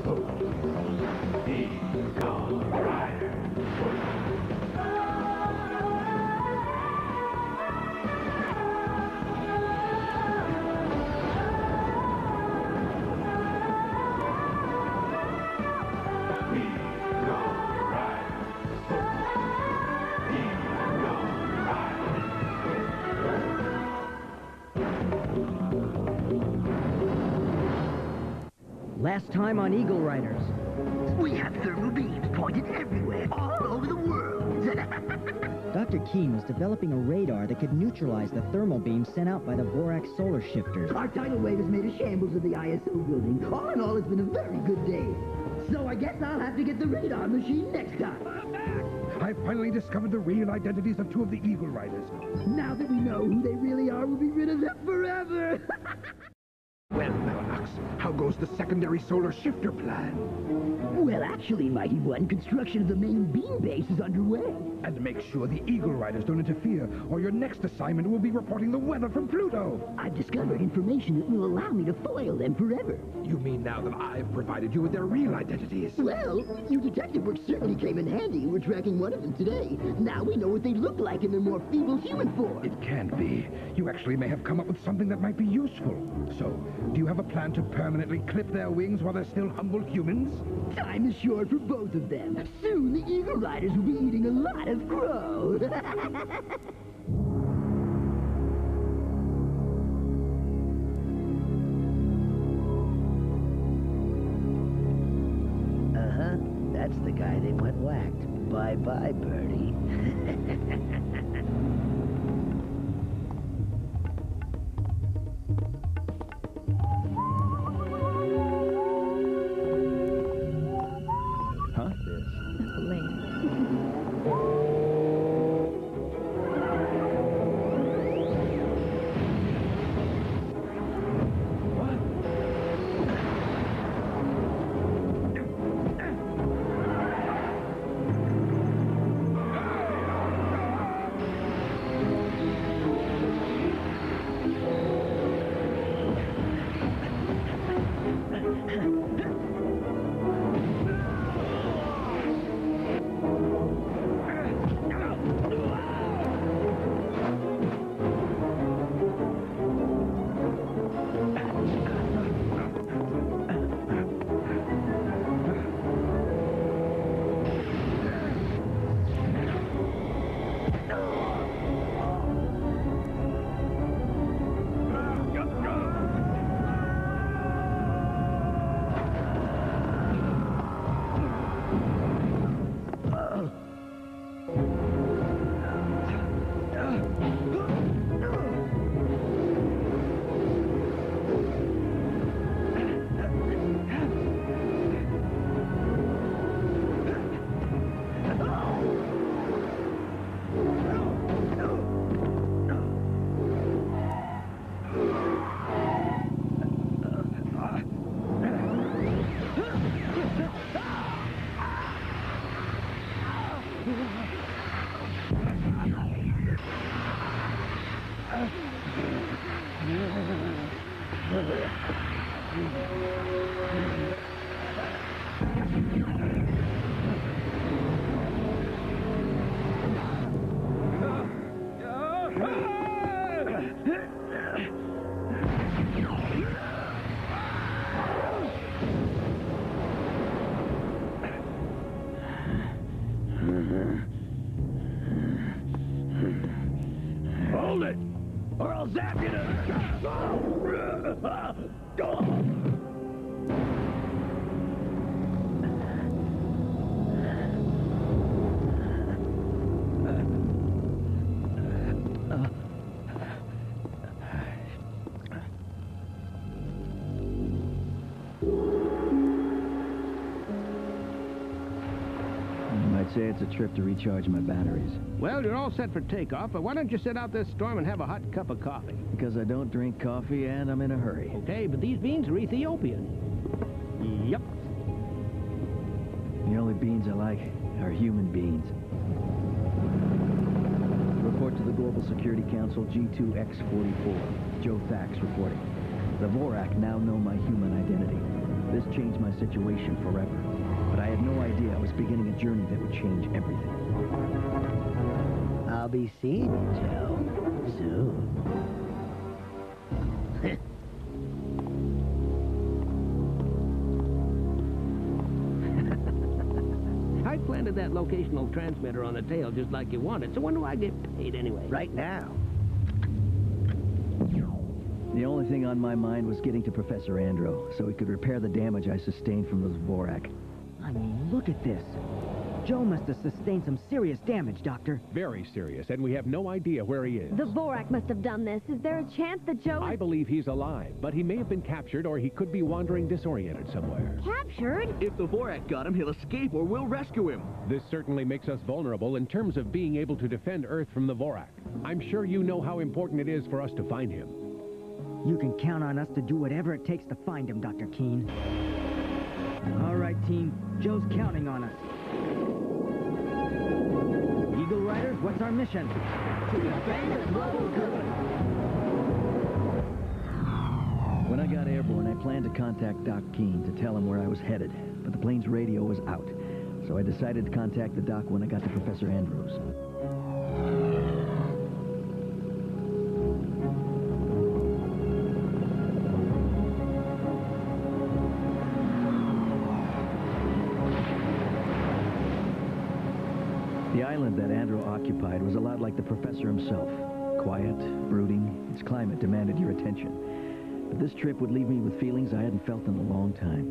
Eagle Rider. Last time on Eagle Riders. We have thermal beams pointed everywhere, all over the world. Dr. Keene was developing a radar that could neutralize the thermal beams sent out by the Vorak solar shifters. Our tidal wave has made a shambles of the ISO building. All in all, it's been a very good day. So I guess I'll have to get the radar machine next time. I finally discovered the real identities of two of the Eagle Riders. Now that we know who they really are, we'll be rid of them forever. Well, Mellanox, how goes the secondary solar shifter plan? Well, actually, Mighty One, construction of the main beam base is underway. And make sure the Eagle Riders don't interfere, or your next assignment will be reporting the weather from Pluto. I've discovered information that will allow me to foil them forever. You mean now that I've provided you with their real identities? Well, your detective work certainly came in handy. We're tracking one of them today. Now we know what they look like in their more feeble human form. It can't be. You actually may have come up with something that might be useful. So, do you have a plan to permanently clip their wings while they're still humble humans? Time is short for both of them. Soon the Eagle Riders will be eating a lot of crow. That's the guy they went whacked. Bye-bye, Birdie. Hold it, or I'll zap you to... I'd say it's a trip to recharge my batteries. Well, you're all set for takeoff, but why don't you sit out this storm and have a hot cup of coffee? Because I don't drink coffee and I'm in a hurry. Okay, but these beans are Ethiopian. Yep. The only beans I like are human beans. Report to the Global Security Council, G2X44. Joe Thax reporting. The Vorak now know my human identity. This changed my situation forever. But I had no idea I was beginning a journey that would change everything. I'll be seeing you, Joe, soon. I planted that locational transmitter on the tail just like you wanted, so when do I get paid anyway? Right now. The only thing on my mind was getting to Professor Andro, so he could repair the damage I sustained from those Vorak. I mean, look at this. Joe must have sustained some serious damage, Doctor. Very serious, and we have no idea where he is. The Vorak must have done this. Is there a chance that Joe I believe he's alive, but he may have been captured or he could be wandering disoriented somewhere. captured? If the Vorak got him, he'll escape or we'll rescue him. This certainly makes us vulnerable in terms of being able to defend Earth from the Vorak. I'm sure you know how important it is for us to find him. You can count on us to do whatever it takes to find him, Dr. Keene. All right, team. Joe's counting on us. Eagle Riders, what's our mission? To defend the global good. When I got airborne, I planned to contact Doc Keene to tell him where I was headed, but the plane's radio was out, so I decided to contact the doc when I got to Professor Andros. The island that Andro occupied was a lot like the professor himself. Quiet, brooding, its climate demanded your attention. But this trip would leave me with feelings I hadn't felt in a long time.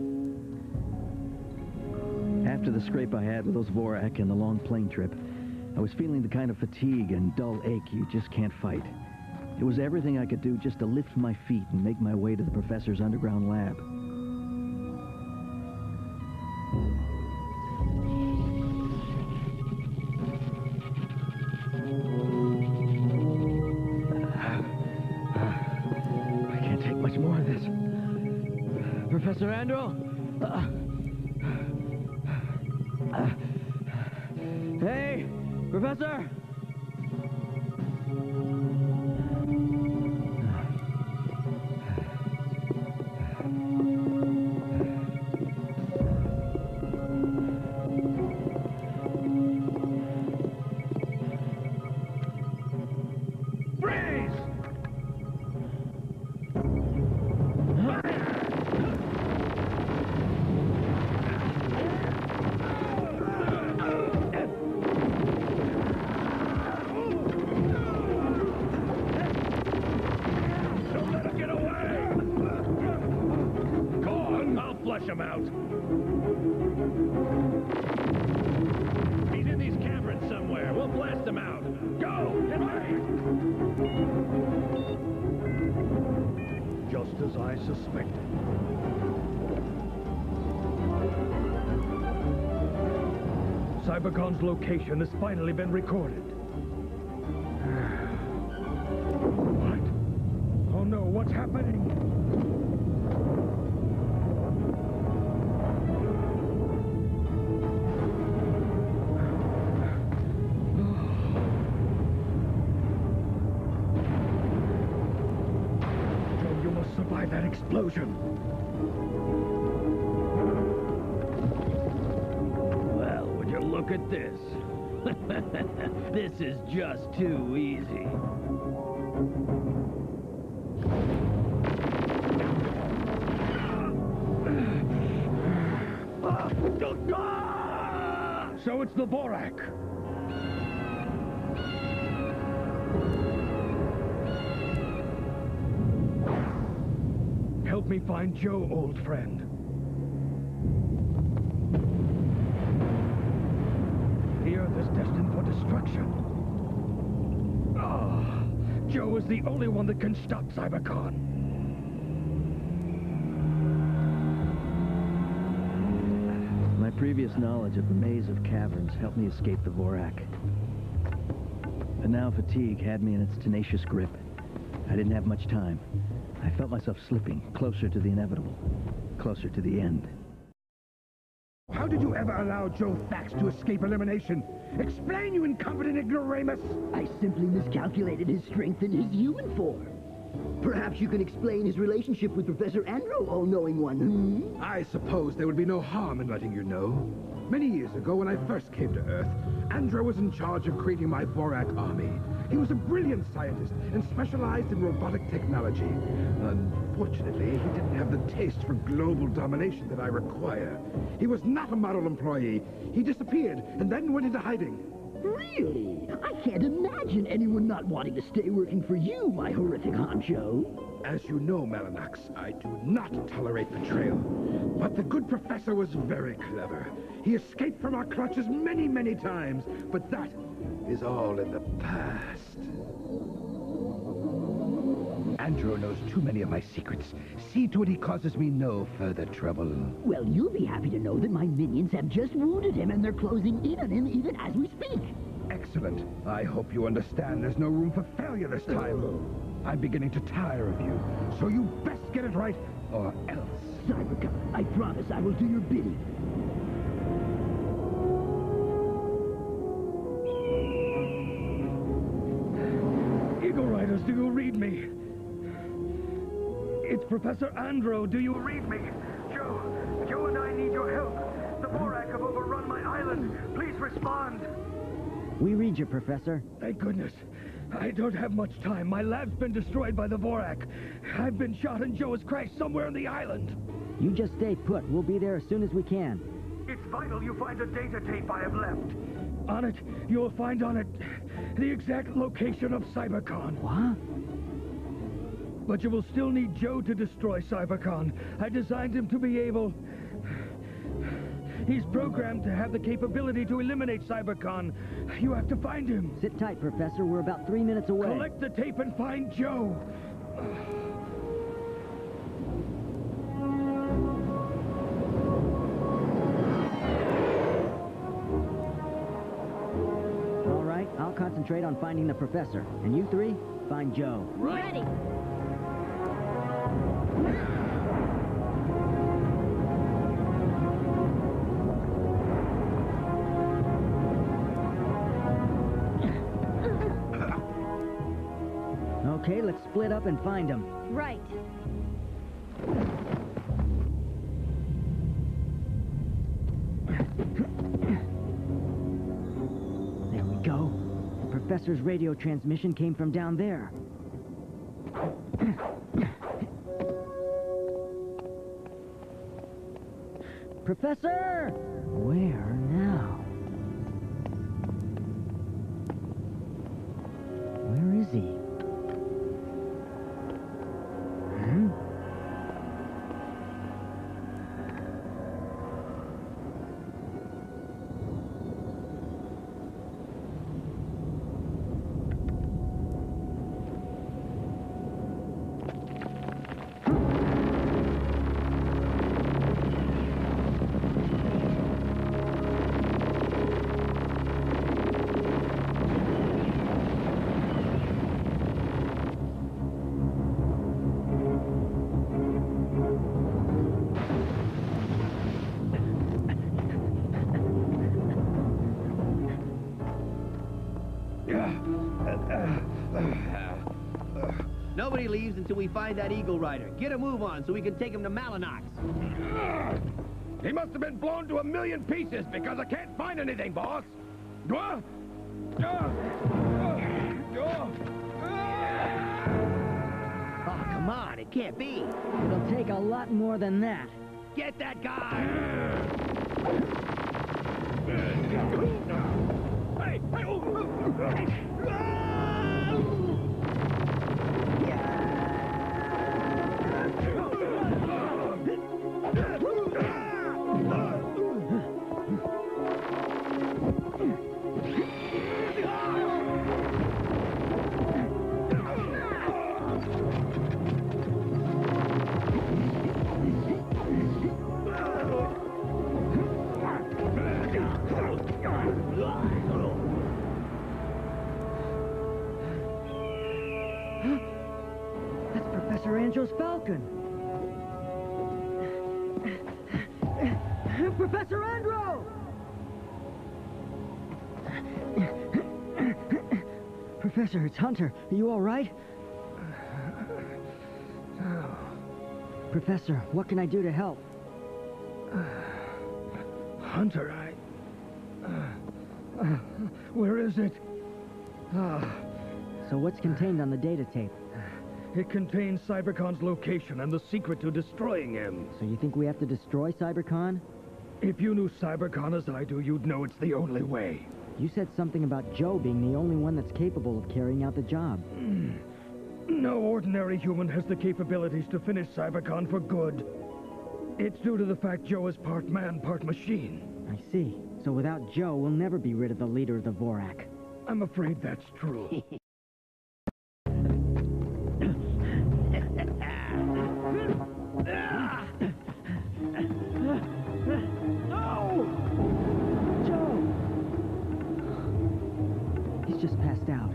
After the scrape I had with those Vorak and the long plane trip, I was feeling the kind of fatigue and dull ache you just can't fight. It was everything I could do just to lift my feet and make my way to the professor's underground lab. More of this. Professor Andro? Hey, Professor? Him out. He's in these caverns somewhere. We'll blast him out. Go! Get ready! Just as I suspected. Cybercon's location has finally been recorded. What? Oh no, what's happening? Survive that explosion. Well, would you look at this? This is just too easy. So it's the Vorak. Help me find Joe, old friend. The Earth is destined for destruction. Joe is the only one that can stop Cybercon. My previous knowledge of the maze of caverns helped me escape the Vorak. But now fatigue had me in its tenacious grip. I didn't have much time. I felt myself slipping closer to the inevitable, closer to the end. How did you ever allow Joe Thax to escape elimination? Explain, you incompetent ignoramus! I simply miscalculated his strength in his human form. Perhaps you can explain his relationship with Professor Andro, all-knowing one, hmm? I suppose there would be no harm in letting you know. Many years ago, when I first came to Earth, Andro was in charge of creating my Vorak army. He was a brilliant scientist and specialized in robotic technology. Unfortunately, he didn't have the taste for global domination that I require. He was not a model employee. He disappeared and then went into hiding. Really? I can't imagine anyone not wanting to stay working for you, my horrific honcho. As you know, Mellanox, I do not tolerate betrayal. But the good professor was very clever. He escaped from our clutches many, many times, but that is all in the past. Andro knows too many of my secrets. See to it he causes me no further trouble. Well, you'll be happy to know that my minions have just wounded him and they're closing in on him even as we speak. Excellent. I hope you understand there's no room for failure this time. I'm beginning to tire of you, so you best get it right, or else. Cybercon, I promise I will do your bidding. Eagle Riders, do you read me? It's Professor Andro. Do you read me? Joe and I need your help. The Vorak have overrun my island. Please respond. We read you, Professor. Thank goodness. I don't have much time. My lab's been destroyed by the Vorak. I've been shot and Joe has crashed somewhere on the island. You just stay put. We'll be there as soon as we can. It's vital you find a data tape I have left. On it, you will find on it the exact location of Cybercon. What? But you will still need Joe to destroy Cybercon. I designed him to be able... He's programmed to have the capability to eliminate Cybercon. You have to find him. Sit tight, Professor. We're about 3 minutes away. Collect the tape and find Joe. All right, I'll concentrate on finding the Professor. And you three, find Joe. Ready. Okay, let's split up and find him. Right. There we go. The Professor's radio transmission came from down there. Professor! Where now? Where is he? Nobody leaves until we find that Eagle Rider. Get a move on so we can take him to Mellanox. He must have been blown to a million pieces because I can't find anything, boss. Oh, come on. It can't be. It'll take a lot more than that. Get that guy! Hey! That's Professor Andro's Falcon. Professor Andro! Professor, it's Hunter. Are you all right? Professor, what can I do to help? Hunter, where is it? So what's contained on the data tape? It contains Cybercon's location and the secret to destroying him. So you think we have to destroy Cybercon? If you knew Cybercon as I do, you'd know it's the only way. You said something about Joe being the only one that's capable of carrying out the job. No ordinary human has the capabilities to finish Cybercon for good. It's due to the fact Joe is part man, part machine. I see. So without Joe, we'll never be rid of the leader of the Vorak. I'm afraid that's true. He's just passed out.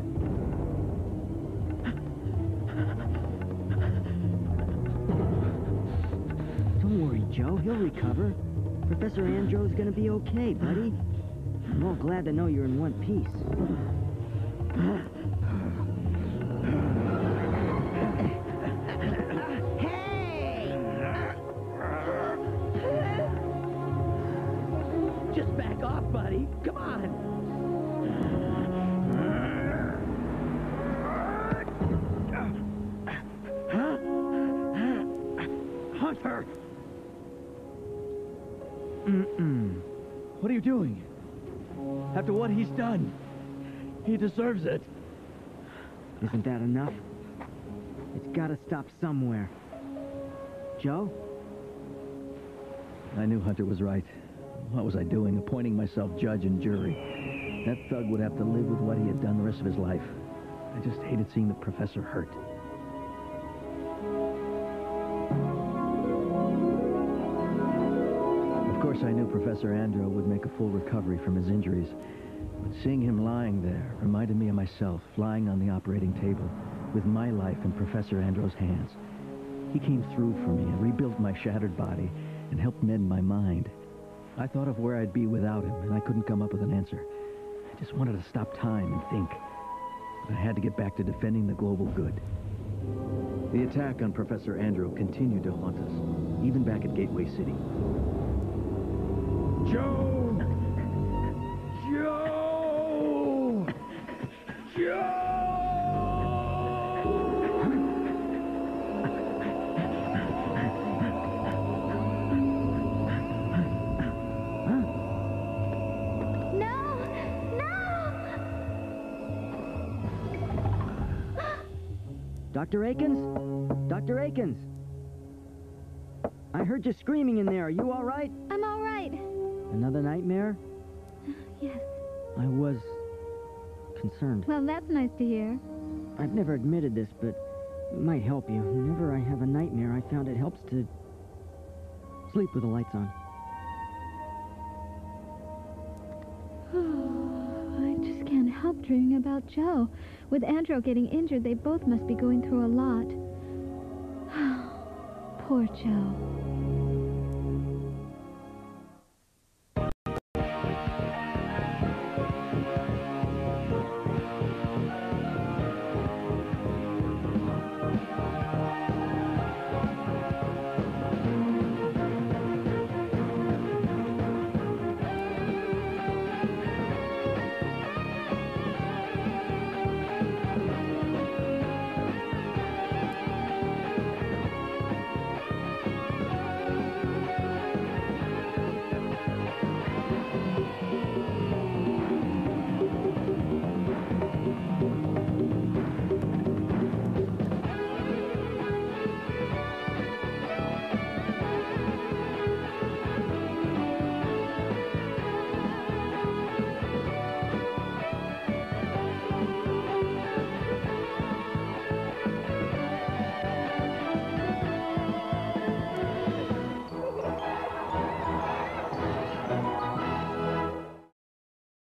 Don't worry, Joe. He'll recover. Professor Andro's gonna be okay, buddy. I'm all glad to know you're in one piece. Hey! Just back off, buddy. Come on. Hunter! What are you doing? After what he's done, he deserves it. Isn't that enough? It's gotta stop somewhere. Joe? I knew Hunter was right. What was I doing, appointing myself judge and jury? That thug would have to live with what he had done the rest of his life. I just hated seeing the professor hurt. Of course, I knew Professor Andro would make a full recovery from his injuries. But seeing him lying there reminded me of myself, lying on the operating table, with my life in Professor Andro's hands. He came through for me and rebuilt my shattered body and helped mend my mind. I thought of where I'd be without him, and I couldn't come up with an answer. I just wanted to stop time and think. But I had to get back to defending the global good. The attack on Professor Andro continued to haunt us, even back at Gateway City. Joe! Joe! Joe! Dr. Akins? Dr. Akins? I heard you screaming in there. Are you all right? I'm all right. Another nightmare? Yes. I was concerned. Well, that's nice to hear. I've never admitted this, but it might help you. Whenever I have a nightmare, I found it helps to sleep with the lights on. I just can't help dreaming about Joe. With Andro getting injured, they both must be going through a lot. Poor Joe.